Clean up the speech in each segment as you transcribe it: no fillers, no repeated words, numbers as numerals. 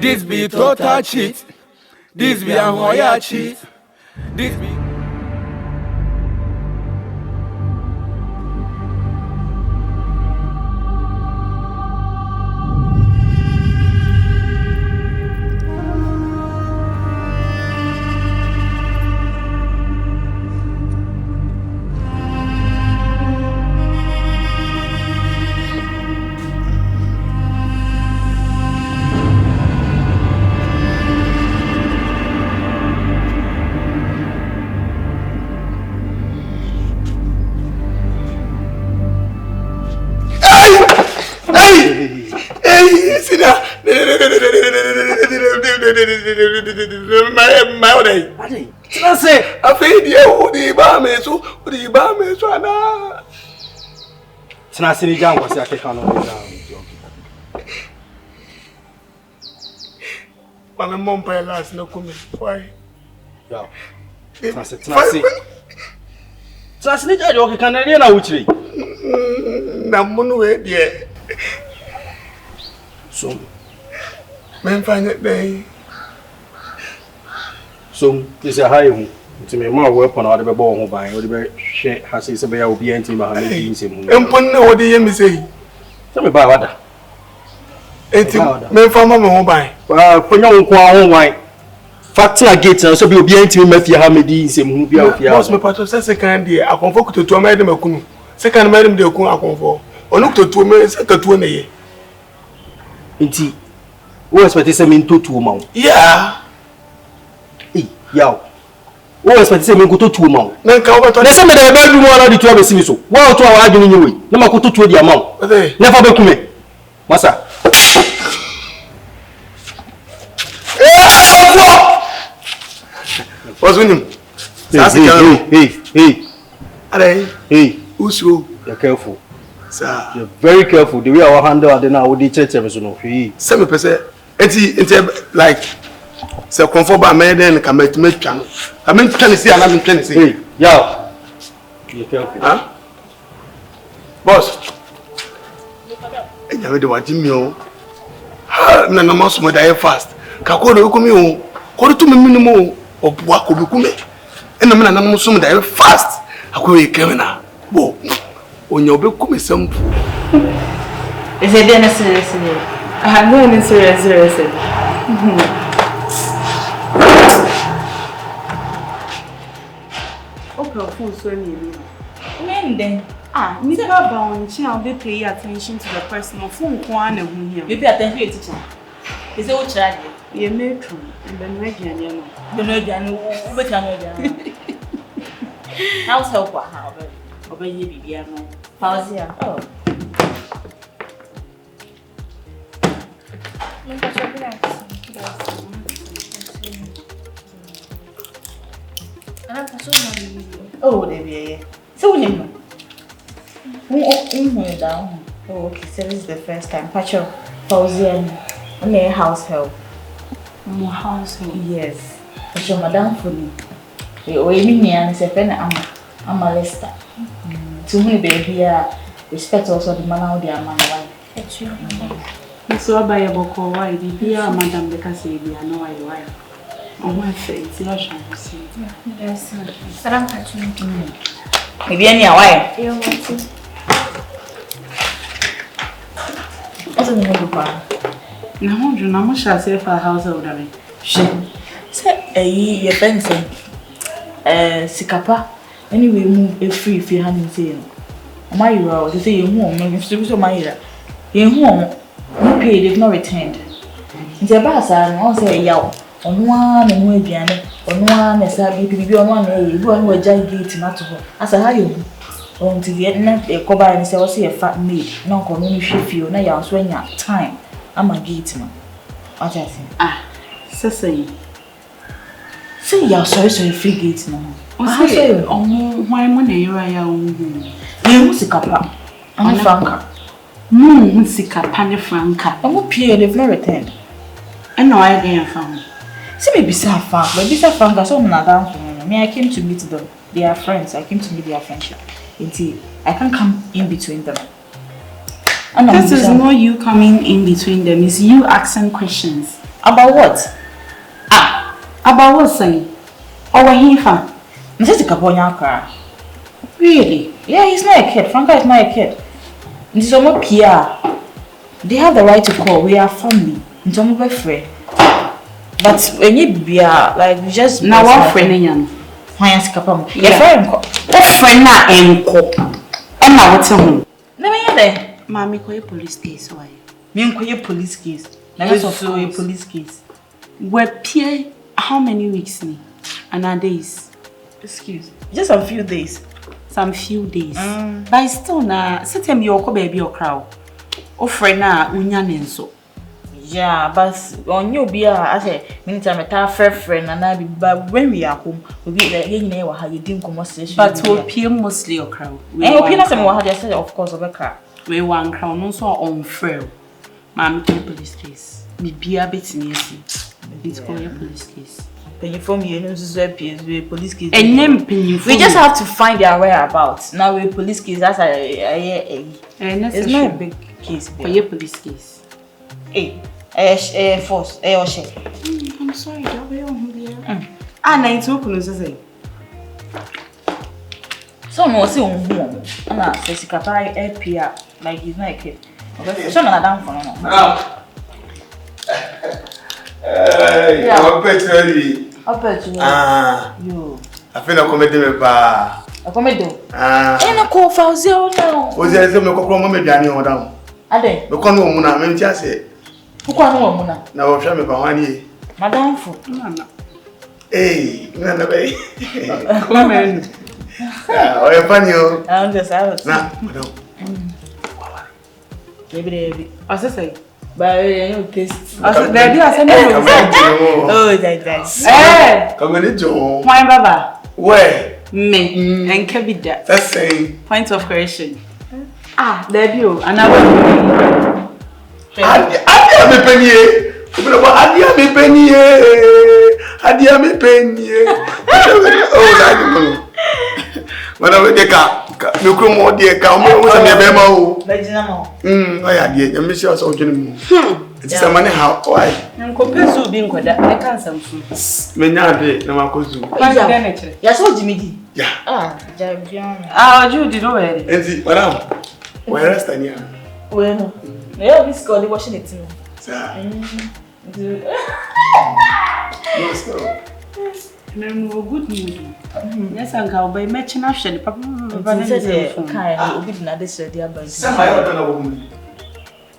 This be total cheat. This be a HAJIA cheat. This be. I say, I feel you the Bame, so the Bame, so now. Snassi Jam was a cano. My mom by last no coming. Why? Yeah. Snassi. Snassi, I can I which way? Namuno, dear. So, men find it day. So, this is a high home. To me, more weapon out of a ball by or the share has his will be empty behind him. And put no what the say. Tell me about what? It's men from my home by. Well, put no one white. Factor gates and so be obedient to me if you have me these and move out. Yes, my part of second year. I convoke to a madam Okun. Second madam de Okun, I convoke. Or look to 2 minutes at 2 year. Indeed. What's what is a mean to 2 months? Yeah. Yaw. What was say me go to 2 months? Na ka obeto. Na say me dey be mo ala di 2 abesi mi so. Wa to awa adwini nyi we. Na makoto 2 di amount. Never be kume. Masa. What's with him? Hey. Hey. Usu. You're careful. Sir. You're very careful. The way I handle it now, we church ever so no. Hey. 7%. It's like. So comfort by me then can make channel. I mean can see and I can see. Hey, yeah. You careful. Huh? Boss. You have to watch me oh. Na na mas mo die fast. Ka ko do ko mi o. Ko to me minimum o bua ko bi ku me. E na me na mo so mo die fast. Akoy criminal. Bo. Onye obe ku me sampu. Is it then serious? I'm going serious. Phone so nearly. Then Mr. Bound, I'll be pay attention to the personal phone corner who here. Maybe attention to teacher. Is it what child? You may true, and then Reggian, you know. But how's help what how? Obey you, Bibiano. Fauzy. Oh. Oh, there. So, who down? Oh, okay. So this is the first time. Pacho, Fauzy, and a house help. More house help. Yes. Pacho, Madame Funi. We mean me and say, I'm a LISTA. To me, baby, respect also the man out there, man. Why? So, I buy a book or why? Dear, Madame, because you know why. Oh, my face, you shall see. Yes, sir. I'm catching you. Maybe any way. You want to? What's the name of the bar? No, you know, much I say for a household. Say, your fencing. SIKAPA. Anyway, move a free if you haven't seen. My row, they say you're home, you're still so my ear. You're home, you paid, they've not returned. In the bus, I'll say, YAW. On one and way piano, on one as I be on one day, you go and giant gate not to as a high on to the end a cover and say, I'll see a fat maid, no community shift you, now you're swinging at time. I'm a gate man. What I say? Say you're sorry free gate now. I say, oh, why money you are your own? You SIKAPA. I'm a franca. SIKAPA, franca. I won't pay, they've not returned. I know I didn't found. See, maybe some fun, but this is fun. So I came to meet them. They are friends. I came to meet their friendship. Indeed, I can't come in between them. This is not you coming in between them. It's you asking questions. About what? About what saying? Our Hifa. Mrs. SIKAPA. Really? Yeah, he's not a kid. Franca is not a kid. This is almost PR. They have the right to call. We are family. It's almost my friend. But when you be like we just now what friend yan? Why SIKAPA? Your friend. What friend na enko? Emma what's home? Let me hear there. Mommy call police case why? Me call police case. Now we so a police case. We peer how many weeks ni? And days. Excuse. Just a few days. Some few days. But still na certain you ko baby or crowd. O friend na unya nenso. Yeah, but on you be I say meantime a friend and I be but when we are home we be like you know how you didn't conversation. But we appear mostly your crowd. And opinion some what they say of course of a car. We one crown no so on frail. Mommy call police case. Me be a bit near you. It's called a police case. When you form you know a police case. And name we just have to find their whereabouts. Now we police case that's it's not a big case. For your police case. Force Osei. I'm sorry, that way on here. Ah, 92 kuno say. So no see on home. Na say SIKAPA EP like he's not a kid. Okay. So na down for no. Hey, I'm better. You. I feel like comedy me pa. A comedy. Ena ko Fauzy no. O je se me kokro mo me duane o down. Ade. Me kono mu na me nti ase. Ukwa no mu na. Na wo hwa me pa wani. Madam fu. Mama. Eh, na be. Come on. O e pani o. I understand. Na, madam. Baby. Asa say. But you know taste. Asa daddy asa no. Oh, that. Eh. Come on jo. Why baba? Where? Me. And can be that. That's saying. Point of correction. Ah, daddy o. Another. Adia me penye. Adia me penye. Adia me penye. Oh, that you. Mana we deka. Me kro mo de ka mo se me be ma o. Bejina mo. O ya de. Me se so dwene mu. Ti se mane ha. Why? Nko pezu bi nkoda. E kan samfu. Me nya de na makozu. Ya so jimidi. Ya. Jabian. Oju di no we. Enti, madam. We rest ania. Bueno. Yeah, this girl is washing it. Sir. Yes, sir. No good mood. Yes, Uncle, by matching after the papa. Kind of good na this idea by. Some I don't know woman.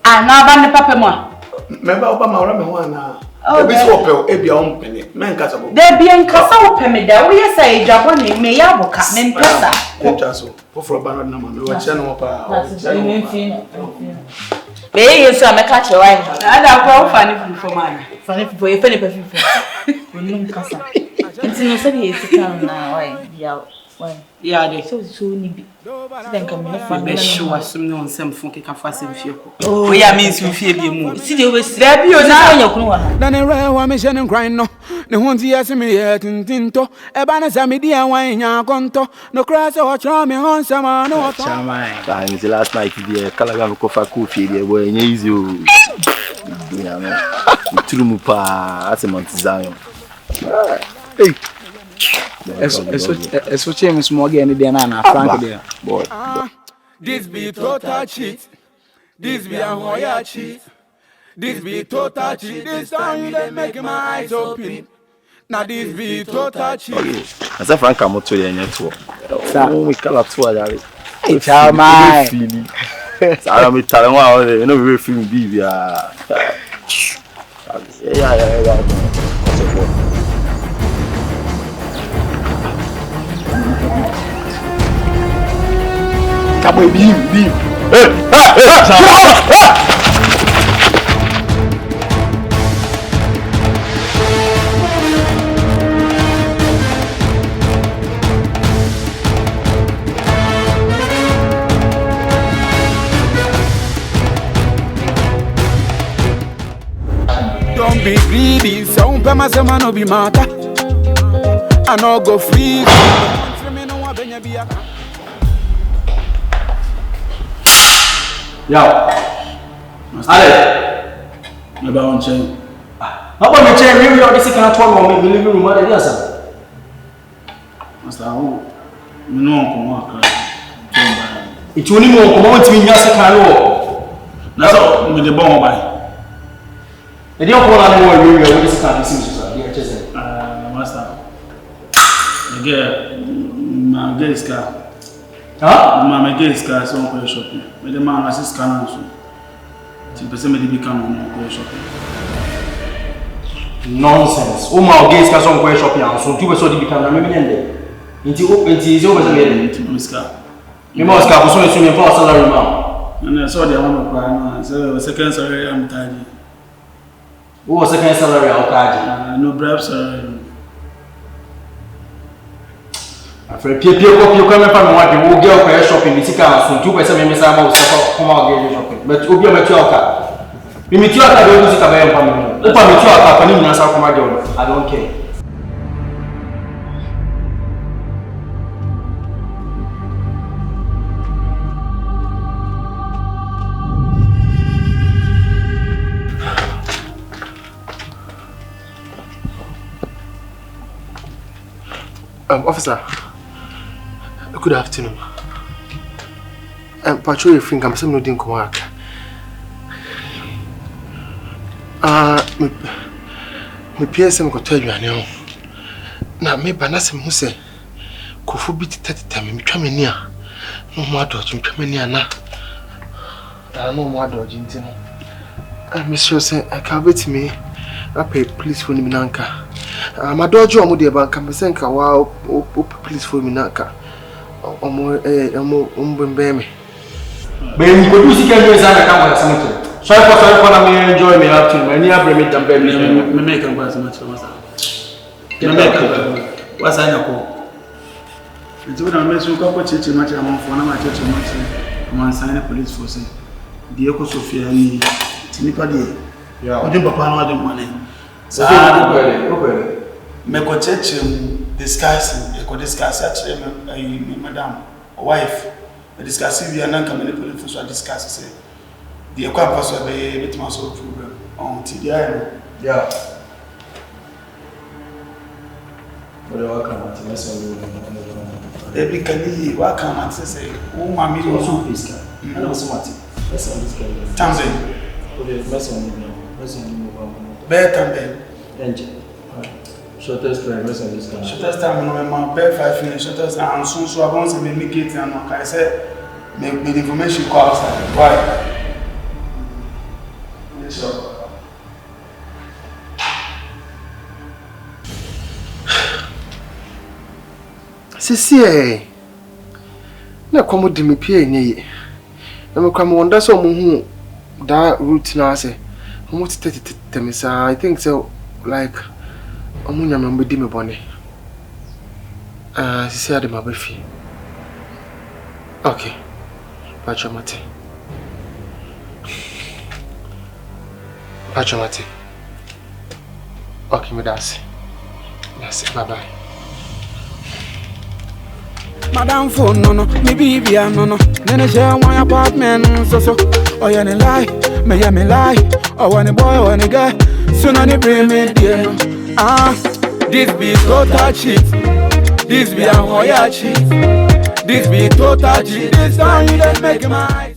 Ah, now ban the papa more. Remember Obama ora me ho na. Oh, be so opel e bia on pene. Men kasa bo. There be en kasa wo peme da. We say Japan me ya boka. Men pesa. Enta so. For Obama na ma me wa che no pa. Be you so ameka che why. Ada kwa funny for man. Funny for you funny person. We no kasa. Nti no say e sika na why. Ya why. Ya de. So ni bi. Then come me fa be show asum no nsem fun ke ka fa sem fie ko. O ya means you fie bi mu. Si de we si. There be o na nya kunu wa. Na ne re wa me she ne cry no. Ne ho nti yesi me ye tintinto. E ba na sa me di anwan nya konto. No cry say o tra me hon sama no to. Chama. Since last night there kalaga ko fa ku fie there boy nya easy o. Ya me. Tulumu pa asemont Zion. Hey. Eso cheme small again there na Frank there. Boy. This be total cheat. This be a hoya cheat. This be total cheat. This time you dey make my eyes open. Now this be total cheat. Okay. Asa Frank amoto ye nyeto. Oh, we kala to adare. Hey, chama. Sara mi tare wa o no we film bi bia. Yeah. Come on, beam. Don't be greedy, so Pama no be matter. I no go free. Yo. Ale. Me ba on chen. How about me chair maybe all this can turn on me living room or the other? Master, who no come it's only more common to me as a can. That's all with the bomb by. They don't call anyone really what this can see. Master. Again, my guest car. Huh? My guest car is on shopping. But the man has his car also. Person may become on shopping. Nonsense. Oh my guest car on shopping also. 2 person become a million. Into is over the million. You must have so soon for salary now. And I saw the one of so second salary I'm tired. Who was second salary out? No bribes. After people come from what you will go for shopping, the car soon 2 person may miss out come out shopping. But you'll be a mature car. You meet your car, don't see a man from me. Open mature car, I don't care. Officer, good afternoon. Patrol your finger, I'm saying no didn't work. Me PSM got tell you now. Now, me banasem who say, Kofu beat 30 me come near. No more dodging, come near now. No more dodging. Monsieur say, I can't wait me. I pay police for me, Nanka. My daughter omo de bank am say nka wa please for me naka omo mbembe me Ben ko du sika no za na ka wa sorry for na me enjoy me up to me ni abre me tambe me make am ba sama chama sa me make am wa sa na ko nti we na me so ko cheche ma chama fo na ma cheche ma che man sign police force di eko Sofia ni tinipa de ya odin papa na odin mane me go church discussing actually my madam wife discussing we are not coming police for discuss say the equal person be with my so problem on TDI yeah but welcome to lesson every can you welcome and say oh mommy also please I know something let's on this guy Tambe okay lesson better engine shortest time let's on this guy shortest time no man pay 5 minutes shortest time and so I want to make it and I say make the information go outside why yes sir Sisi na komo de me pie enye na me kwam wonda so mo hu da route na ase mo tete me sa I think so like omunya me mbedi me bone sisi ade ma ba fi okay pachamate okay me that's bye bye. Madam phone no me baby no nene share one apartment so oh ya ne lie me ya me lie oh one boy oh one girl so no bring me there this be total cheat this be a hoya cheat this be total cheat this time you just make my